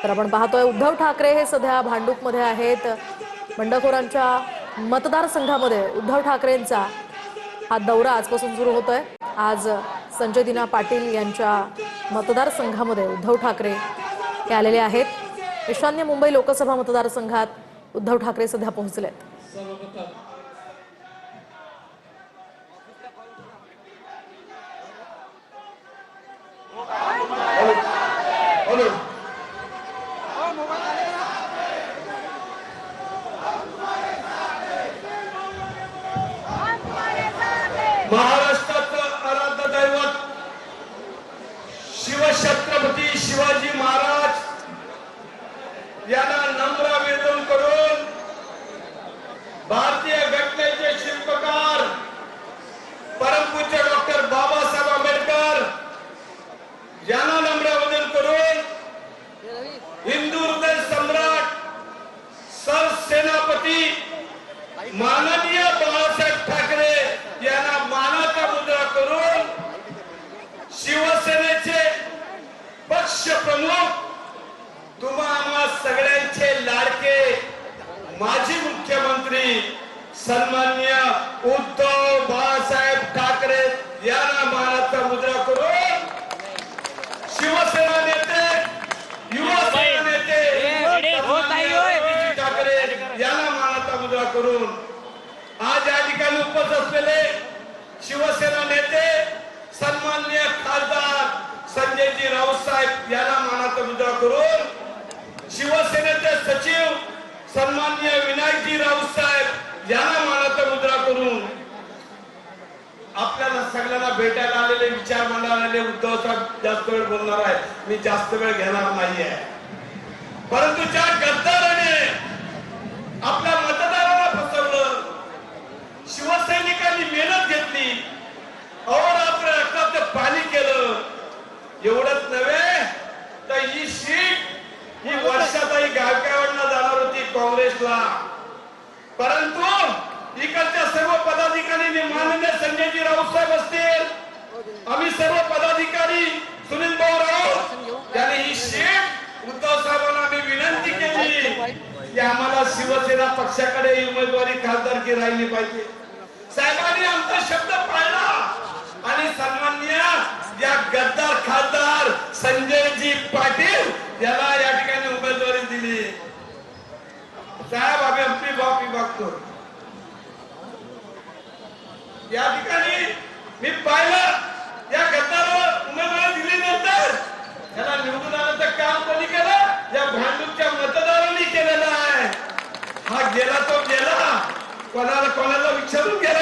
तर आपण पाहतोय उद्धव ठाकरे हे सध्या भांडूपमध्ये आहेत। बंडखोरांच्या मतदारसंघामध्ये उद्धव ठाकरेंचा हा दौरा आजपासून सुरू होतोय। आज संजय दिना पाटील यांच्या मतदारसंघामध्ये उद्धव ठाकरे हे आलेले आहेत। ईशान्य मुंबई लोकसभा मतदारसंघात उद्धव ठाकरे सध्या पोहोचलेत। महाराष्ट्राचं आराध्य दैवत शिवछत्रपती शिवाजी महाराज यांना नम्र विनंती करून भारतीय घटनेचे शिल्पकार परमपूज्य डॉक्टर बाबासाहेब आंबेडकर यांना नम्र वंदन करून हिंदू हृदय सम्राट सरसेनापती माननीय बाळासाहेब ठाकरे यांना मानाचा मुद्रा करून शिवसेनेचे पक्ष प्रमुख तुम्हा आम्हा सगळ्यांचे लाडके माजी मुख्यमंत्री सन्माननीय उद्धव बाळासाहेब ठाकरे यांना मानाचा मुद्रा करून शिवसेना नेते युवा सेना नेते ठाकरे यांना मानाचा मुद्रा करून आज या ठिकाणी उपस्थित असलेले शिवसेना नेते सन्माननीय खासदार संजयजी राऊत साहेब यांना मानाचा मुद्रा करून शिवसेनेचे सचिव सन्माननीय विनायकजी राऊत साहेब यांना मानाचा मुद्रा करून आपल्याला सगळ्यांना भेटायला आलेले विचार मांडायला आलेले उद्धव साहेब जास्त वेळ बोलणार आहे, मी जास्त वेळ घेणार नाहीये। परंतु ज्या गद्दाराने आपल्या मतदारांना फसवलं, शिवसैनिकांनी मेहनत घेतली, अहोरात्र रक्ताचं पाणी केलं, एवढंच नव्हे तर ही सीट ही वर्षाताई गायकवाडला जाणार होती काँग्रेसला, परंतु इकडच्या सर्व पदाधिकाऱ्यांनी माननीय संजयजी राऊत साहेब असतील, आम्ही सर्व पदाधिकारी सुनील भाऊ राऊत यांनी ही सीट उद्धव साहेबांना आम्ही विनंती केली की आम्हाला शिवसेना पक्षाकडे उमेदवारी खासदारकी राहिली पाहिजे। साहेबांनी आमचा शब्द पाळला आणि सन्माननीय या गद्दार खासदार संजयजी पाटील याला या ठिकाणी उमेदवारी दिली। साहेब आम्ही आपली बापी बघतो, या ठिकाणी मी पाहिलं या गद्दारावर उमेदवारी दिल्यानंतर त्याला निवडून आणायचं काम कोणी केलं? या भांडूपच्या मतदारांनी केलेलं आहे। हा गेला तो गेला, कोणाला विचारून गेला